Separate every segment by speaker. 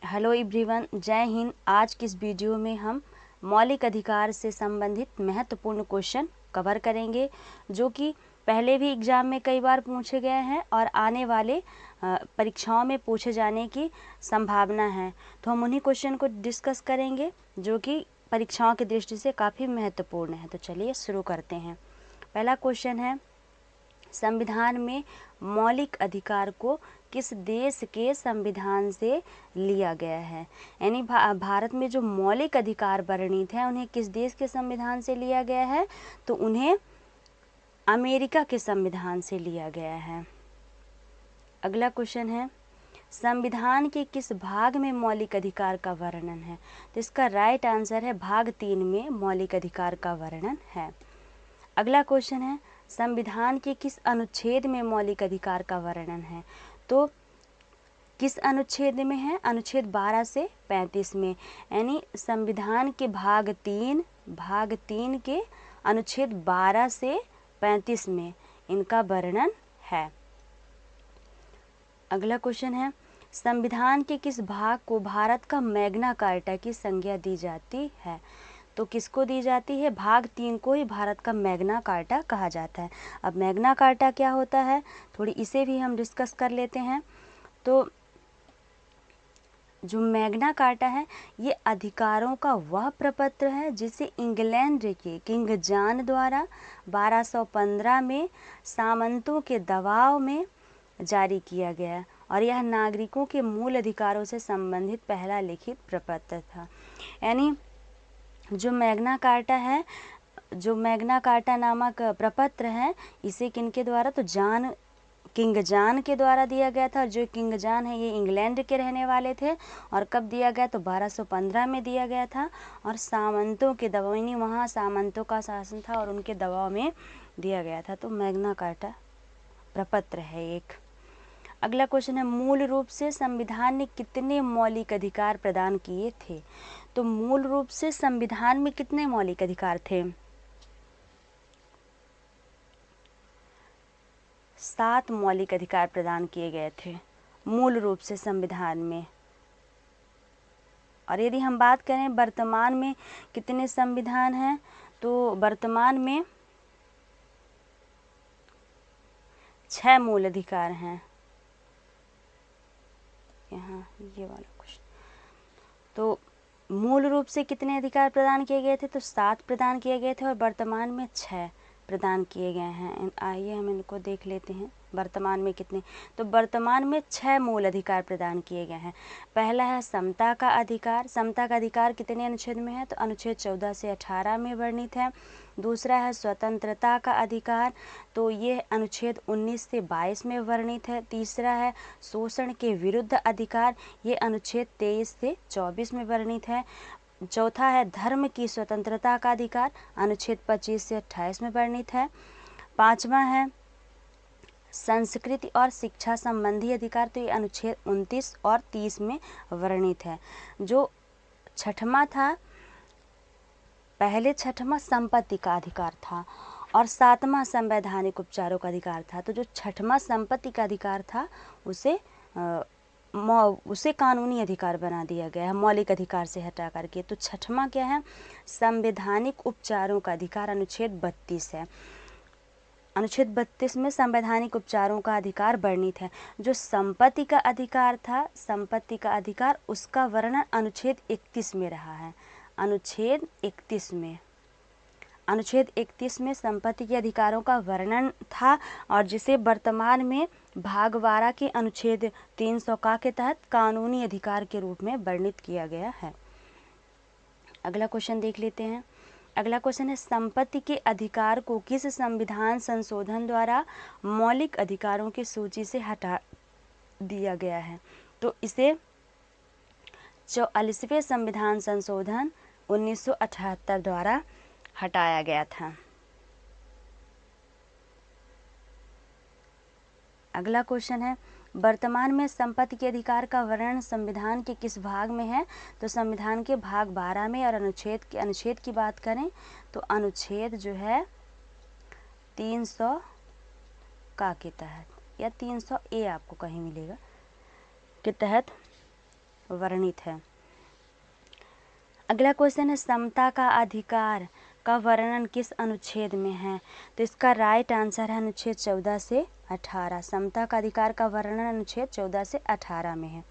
Speaker 1: Hello everyone, जय हिंद। आज की इस वीडियो में हम मौलिक अधिकार से संबंधित महत्वपूर्ण क्वेश्चन कवर करेंगे, जो कि पहले भी एग्ज़ाम में कई बार पूछे गए हैं और आने वाले परीक्षाओं में पूछे जाने की संभावना है। तो हम उन्हीं क्वेश्चन को डिस्कस करेंगे जो कि परीक्षाओं की दृष्टि से काफ़ी महत्वपूर्ण है। तो चलिए शुरू करते हैं। पहला क्वेश्चन है, संविधान में मौलिक अधिकार को किस देश के संविधान से लिया गया है? यानी भारत में जो मौलिक अधिकार वर्णित हैं उन्हें किस देश के संविधान से लिया गया है? तो उन्हें अमेरिका के संविधान से लिया गया है। अगला क्वेश्चन है, संविधान के किस भाग में मौलिक अधिकार का वर्णन है? तो इसका राइट आंसर है भाग 3 में मौलिक अधिकार का वर्णन है। अगला क्वेश्चन है, संविधान के किस अनुच्छेद में मौलिक अधिकार का वर्णन है? तो किस अनुच्छेद में है? अनुच्छेद 12 से 35 में, यानी संविधान के भाग 3 के अनुच्छेद 12 से 35 में इनका वर्णन है। अगला क्वेश्चन है, संविधान के किस भाग को भारत का मैग्ना कार्टा की संज्ञा दी जाती है? तो किसको दी जाती है? भाग 3 को ही भारत का मैग्ना कार्टा कहा जाता है। अब मैग्ना कार्टा क्या होता है, थोड़ी इसे भी हम डिस्कस कर लेते हैं। तो जो मैग्ना कार्टा है, ये अधिकारों का वह प्रपत्र है जिसे इंग्लैंड के किंग जॉन द्वारा 1215 में सामंतों के दबाव में जारी किया गया, और यह नागरिकों के मूल अधिकारों से संबंधित पहला लिखित प्रपत्र था। यानी जो मैग्ना कार्टा है, जो मैग्ना कार्टा नामक प्रपत्र है, इसे किनके द्वारा? तो किंग जॉन के द्वारा दिया गया था। और जो किंग जॉन है ये इंग्लैंड के रहने वाले थे। और कब दिया गया? तो 1215 में दिया गया था, और सामंतों के दबाव, यानी वहाँ सामंतों का शासन था और उनके दबाव में दिया गया था। तो मैग्ना कार्टा प्रपत्र है एक। अगला क्वेश्चन है, मूल रूप से संविधान ने कितने मौलिक अधिकार प्रदान किए थे? तो मूल रूप से संविधान में कितने मौलिक अधिकार थे? 7 मौलिक अधिकार प्रदान किए गए थे मूल रूप से संविधान में। और यदि हम बात करें वर्तमान में कितने संविधान हैं, तो वर्तमान में 6 मूल अधिकार हैं। यहाँ ये वाला क्वेश्चन, तो मूल रूप से कितने अधिकार प्रदान किए गए थे? तो 7 प्रदान किए गए थे, और वर्तमान में 6 प्रदान किए गए हैं। आइए हम इनको देख लेते हैं, वर्तमान में कितने। तो वर्तमान में 6 मूल अधिकार प्रदान किए गए हैं। पहला है समता का अधिकार। समता का अधिकार कितने अनुच्छेद में है? तो अनुच्छेद 14 से 18 में वर्णित है। दूसरा है स्वतंत्रता का अधिकार, तो ये अनुच्छेद 19 से 22 में वर्णित है। तीसरा है शोषण के विरुद्ध अधिकार, ये अनुच्छेद 23 से 24 में वर्णित है। चौथा है धर्म की स्वतंत्रता का अधिकार, अनुच्छेद 25 से 28 में वर्णित है। पांचवा है संस्कृति और शिक्षा संबंधी अधिकार, तो ये अनुच्छेद 29 और 30 में वर्णित है। जो छठवां था, पहले छठवां संपत्ति का अधिकार था, और 7वां संवैधानिक उपचारों का अधिकार था। तो जो छठवां संपत्ति का अधिकार था उसे कानूनी अधिकार बना दिया गया है, मौलिक अधिकार से हटा करके। तो छठवां क्या है? संवैधानिक उपचारों का अधिकार, अनुच्छेद 32 है। अनुच्छेद 32 में संवैधानिक उपचारों का अधिकार वर्णित है। जो संपत्ति का अधिकार था, संपत्ति का अधिकार, उसका वर्णन अनुच्छेद 31 में रहा है। अनुच्छेद 31 में संपत्ति के अधिकारों का वर्णन था, और जिसे वर्तमान में भाग 12 के अनुच्छेद 300 का के तहत कानूनी अधिकार के रूप में वर्णित किया गया है। अगला क्वेश्चन देख लेते हैं। अगला क्वेश्चन है, संपत्ति के अधिकार को किस संविधान संशोधन द्वारा मौलिक अधिकारों की सूची से हटा दिया गया है? तो इसे 44वें संविधान संशोधन 1978 द्वारा हटाया गया था। अगला क्वेश्चन है, वर्तमान में संपत्ति के अधिकार का वर्णन संविधान के किस भाग में है? तो संविधान के भाग 12 में। और अनुच्छेद की बात करें तो अनुच्छेद जो है 300 का के तहत, या 300 ए आपको कहीं मिलेगा, के तहत वर्णित है। अगला क्वेश्चन है समता का अधिकार का वर्णन किस अनुच्छेद में है? तो इसका राइट आंसर है अनुच्छेद 14 से 18। समता का अधिकार का वर्णन अनुच्छेद 14 से 18 में है,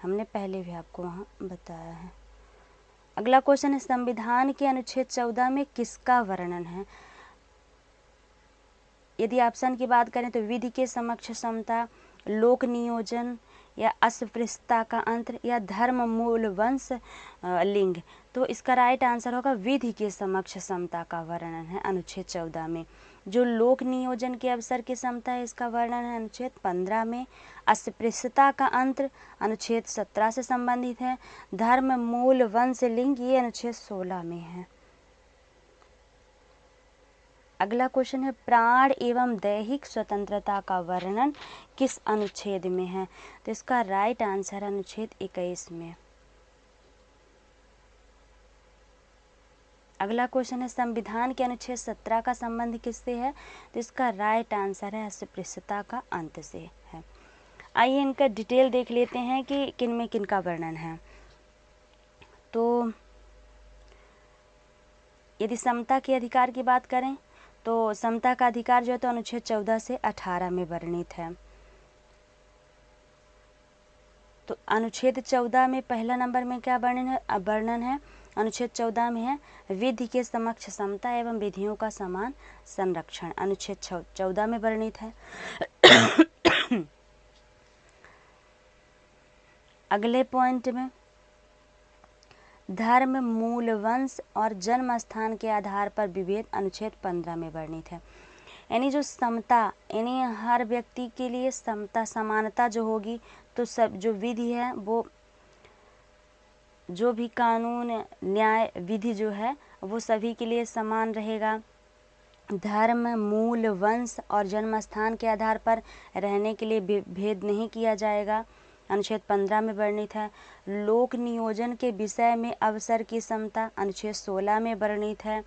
Speaker 1: हमने पहले भी आपको वहाँ बताया है। अगला क्वेश्चन है संविधान के अनुच्छेद 14 में किसका वर्णन है? यदि ऑप्शन की बात करें तो विधि के समक्ष समता, लोक नियोजन या अस्पृश्यता का अंत या धर्म मूल वंश लिंग। तो इसका राइट आंसर होगा विधि के समक्ष समता का वर्णन है अनुच्छेद 14 में। जो लोक नियोजन के अवसर की समता है इसका वर्णन है अनुच्छेद 15 में। अस्पृश्यता का अंत अनुच्छेद 17 से संबंधित है। धर्म मूल वंश लिंग ये अनुच्छेद 16 में है। अगला क्वेश्चन है प्राण एवं दैहिक स्वतंत्रता का वर्णन किस अनुच्छेद में है? तो इसका राइट आंसर अनुच्छेद 21 में। अगला क्वेश्चन है संविधान के अनुच्छेद 17 का संबंध किससे है? तो इसका राइट आंसर है अस्पृश्यता का अंत से है। आइए इनका डिटेल देख लेते हैं कि किन में किन का वर्णन है। तो यदि समता के अधिकार की बात करें तो समता का अधिकार जो है तो अनुच्छेद 14 से 18 में वर्णित है। तो अनुच्छेद 14 में पहला नंबर में क्या वर्णन है? अनुच्छेद 14 में है विधि के समक्ष समता एवं विधियों का समान संरक्षण, अनुच्छेद 14 में वर्णित है। अगले पॉइंट में धर्म मूल वंश और जन्म स्थान के आधार पर विभेद अनुच्छेद 15 में वर्णित है। यानी जो समता, यानी हर व्यक्ति के लिए समता समानता जो होगी तो सब जो विधि है वो जो भी कानून न्याय विधि जो है वो सभी के लिए समान रहेगा। धर्म मूल वंश और जन्म स्थान के आधार पर रहने के लिए भेद नहीं किया जाएगा, अनुच्छेद 15 में वर्णित है। लोक नियोजन के विषय में अवसर की समता अनुच्छेद 16 में वर्णित है।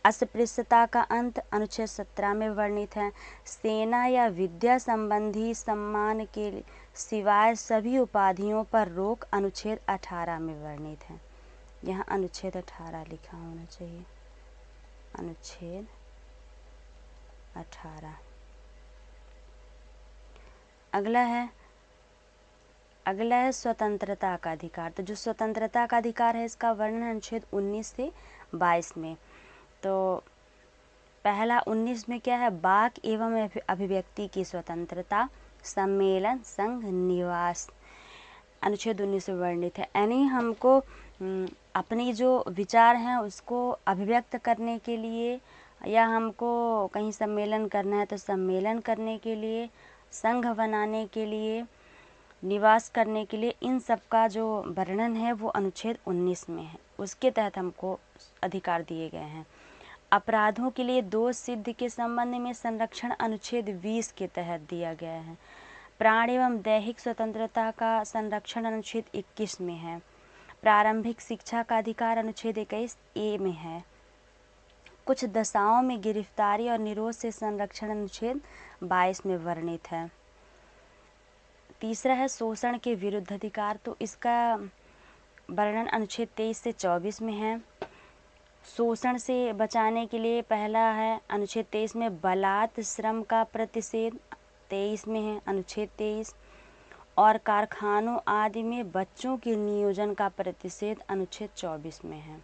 Speaker 1: अस्पृश्यता का अंत अनुच्छेद 17 में वर्णित है। सेना या विद्या संबंधी सम्मान के सिवाय सभी उपाधियों पर रोक अनुच्छेद 18 में वर्णित है। यहाँ अनुच्छेद 18 लिखा होना चाहिए, अनुच्छेद 18। अगला है स्वतंत्रता का अधिकार। तो जो स्वतंत्रता का अधिकार है इसका वर्णन अनुच्छेद 19 से 22 में। तो पहला 19 में क्या है? वाक एवं अभिव्यक्ति की स्वतंत्रता, सम्मेलन, संघ, निवास, अनुच्छेद 19 में वर्णित है। यानी हमको अपनी जो विचार हैं उसको अभिव्यक्त करने के लिए या हमको कहीं सम्मेलन करना है तो सम्मेलन करने के लिए, संघ बनाने के लिए, निवास करने के लिए, इन सब का जो वर्णन है वो अनुच्छेद 19 में है। उसके तहत हमको अधिकार दिए गए हैं। अपराधों के लिए दोष सिद्ध के संबंध में संरक्षण अनुच्छेद 20 के तहत दिया गया है। प्राण एवं दैहिक स्वतंत्रता का संरक्षण अनुच्छेद 21 में है। प्रारंभिक शिक्षा का अधिकार अनुच्छेद 21 ए में है। कुछ दशाओं में गिरफ्तारी और निरोध से संरक्षण अनुच्छेद 22 में वर्णित है। तीसरा है शोषण के विरुद्ध अधिकार। तो इसका वर्णन अनुच्छेद 23 से 24 में है। शोषण से बचाने के लिए पहला है अनुच्छेद 23 में बलात् श्रम का प्रतिषेध 23 में है, अनुच्छेद 23। और कारखानों आदि में बच्चों के नियोजन का प्रतिषेध अनुच्छेद 24 में है।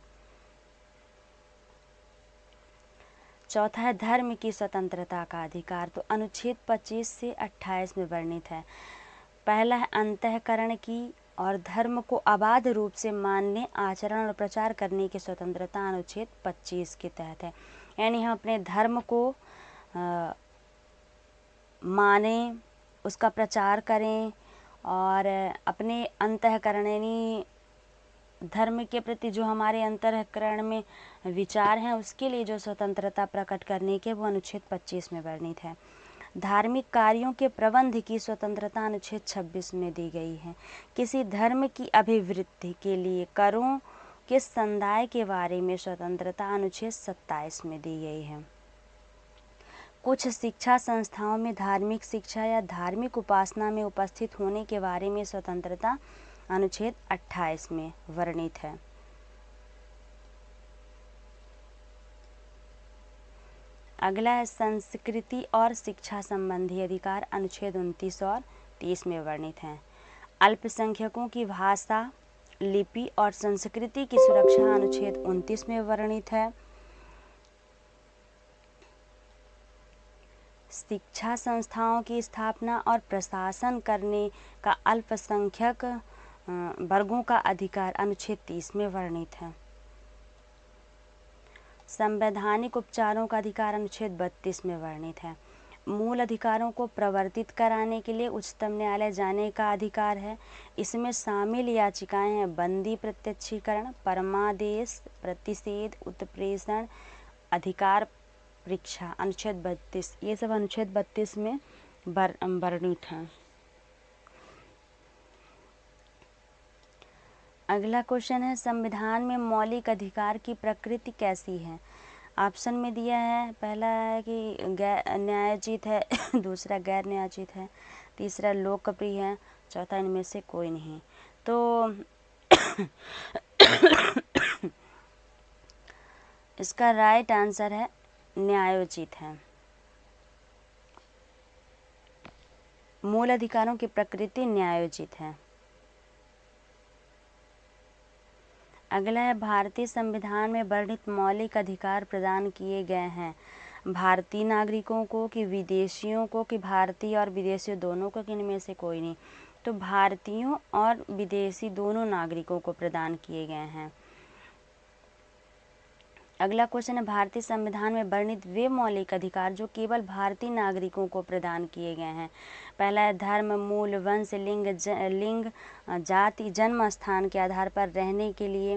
Speaker 1: चौथा है धर्म की स्वतंत्रता का अधिकार। तो अनुच्छेद 25 से 28 में वर्णित है। पहला है अंतःकरण की और धर्म को अबाध रूप से मानने, आचरण और प्रचार करने की स्वतंत्रता अनुच्छेद 25 के तहत है। यानी हम अपने धर्म को माने, उसका प्रचार करें और अपने अंतःकरण यानी धर्म के प्रति जो हमारे अंतःकरण में विचार हैं उसके लिए जो स्वतंत्रता प्रकट करने के वो अनुच्छेद 25 में वर्णित है। धार्मिक कार्यों के प्रबंध की स्वतंत्रता अनुच्छेद 26 में दी गई है। किसी धर्म की अभिवृद्धि के लिए करों के संदाय के बारे में स्वतंत्रता अनुच्छेद 27 में दी गई है। कुछ शिक्षा संस्थाओं में धार्मिक शिक्षा या धार्मिक उपासना में उपस्थित होने के बारे में स्वतंत्रता अनुच्छेद 28 में वर्णित है। अगला है संस्कृति और शिक्षा संबंधी अधिकार, अनुच्छेद 29 और 30 में वर्णित हैं। अल्पसंख्यकों की भाषा, लिपि और संस्कृति की सुरक्षा, अनुच्छेद 29 में वर्णित है। शिक्षा संस्थाओं की स्थापना और प्रशासन करने का अल्पसंख्यक वर्गों का अधिकार, अनुच्छेद 30 में वर्णित है। संवैधानिक उपचारों का अधिकार, अनुच्छेद 32 में वर्णित है। मूल अधिकारों को प्रवर्तित कराने के लिए उच्चतम न्यायालय जाने का अधिकार है। इसमें शामिल याचिकाएं हैं बंदी प्रत्यक्षीकरण, परमादेश, प्रतिषेध, उत्प्रेषण, अधिकार परीक्षा, अनुच्छेद 32। ये सब अनुच्छेद 32 में वर्णित हैं। अगला क्वेश्चन है संविधान में मौलिक अधिकार की प्रकृति कैसी है। ऑप्शन में दिया है, पहला है कि न्यायोचित है, दूसरा गैर न्यायोचित है, तीसरा लोकप्रिय है, चौथा इनमें से कोई नहीं। तो इसका राइट आंसर है न्यायोचित है। मूल अधिकारों की प्रकृति न्यायोचित है। अगला है भारतीय संविधान में वर्णित मौलिक अधिकार प्रदान किए गए हैं भारतीय नागरिकों को कि विदेशियों को, कि भारतीय और विदेशियों दोनों को, कि इनमें से कोई नहीं। तो भारतीयों और विदेशी दोनों नागरिकों को प्रदान किए गए हैं। अगला क्वेश्चन है भारतीय संविधान में वर्णित वे मौलिक अधिकार जो केवल भारतीय नागरिकों को प्रदान किए गए हैं। पहला है धर्म, मूल, वंश, लिंग, जाति, जन्म स्थान के आधार पर रहने के लिए,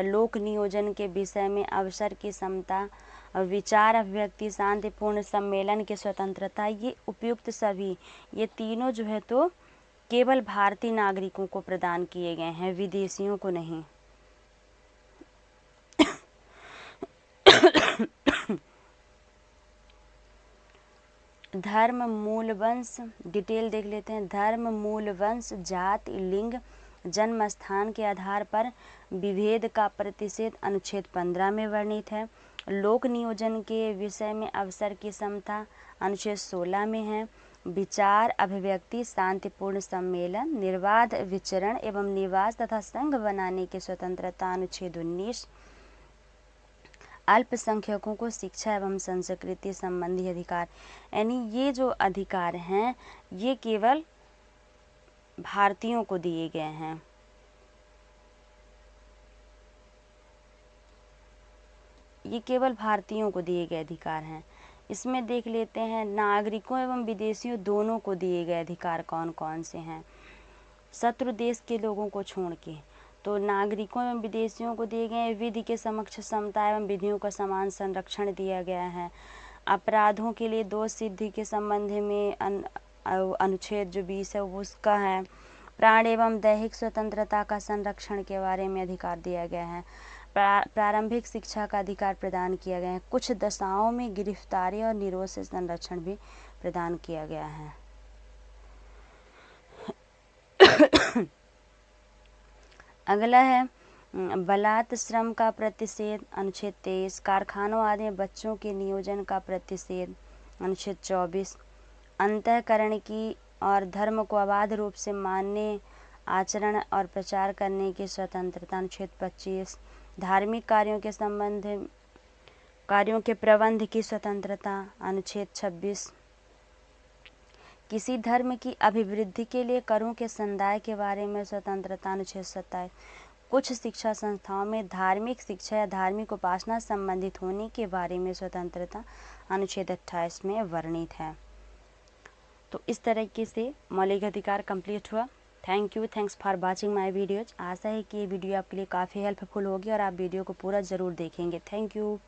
Speaker 1: लोक नियोजन के विषय में अवसर की समता, विचार अभिव्यक्ति, शांतिपूर्ण सम्मेलन की स्वतंत्रता। ये उपयुक्त सभी, ये तीनों जो है तो केवल भारतीय नागरिकों को प्रदान किए गए हैं, विदेशियों को नहीं। धर्म, मूल, वंश, डिटेल देख लेते हैं। धर्म, मूल, वंश, जाति, लिंग, जन्म स्थान के आधार पर विभेद का प्रतिषेध, अनुच्छेद 15 में वर्णित है। लोक नियोजन के विषय में अवसर की समता, अनुच्छेद 16 में है। विचार अभिव्यक्ति, शांतिपूर्ण सम्मेलन, निर्बाध विचरण एवं निवास तथा संघ बनाने की स्वतंत्रता, अनुच्छेद 19। अल्पसंख्यकों को शिक्षा एवं संस्कृति संबंधी अधिकार, यानी ये जो अधिकार हैं ये केवल भारतीयों को दिए गए हैं। ये केवल भारतीयों को दिए गए अधिकार हैं। इसमें देख लेते हैं नागरिकों एवं विदेशियों दोनों को दिए गए अधिकार कौन कौन से हैं। शत्रु देश के लोगों को छोड़ के तो नागरिकों एवं विदेशियों को दिए गए विधि के समक्ष समता एवं विधियों का समान संरक्षण दिया गया है। अपराधों के लिए दोष सिद्धि के संबंध में अनुच्छेद जो 20 है उसका है। प्राण एवं दैहिक स्वतंत्रता का संरक्षण के बारे में अधिकार दिया गया है। प्रारंभिक शिक्षा का अधिकार प्रदान किया गया है। कुछ दशाओं में गिरफ्तारी और निरोध से संरक्षण भी प्रदान किया गया है। अगला है बलात् श्रम का प्रतिषेध, अनुच्छेद 23। कारखानों आदि में बच्चों के नियोजन का प्रतिषेध, अनुच्छेद 24। अंतःकरण की और धर्म को अबाध रूप से मानने, आचरण और प्रचार करने की स्वतंत्रता, अनुच्छेद 25। धार्मिक कार्यों के प्रबंध की स्वतंत्रता, अनुच्छेद 26। किसी धर्म की अभिवृद्धि के लिए करों के संदाय के बारे में स्वतंत्रता, अनुच्छेद 27। कुछ शिक्षा संस्थाओं में धार्मिक शिक्षा या धार्मिक उपासना संबंधित होने के बारे में स्वतंत्रता, अनुच्छेद 28 में वर्णित है। तो इस तरीके से मौलिक अधिकार कंप्लीट हुआ। Thank you, thanks for watching my videos. आशा है कि ये वीडियो आपके लिए काफ़ी हेल्पफुल होगी और आप वीडियो को पूरा ज़रूर देखेंगे। Thank you.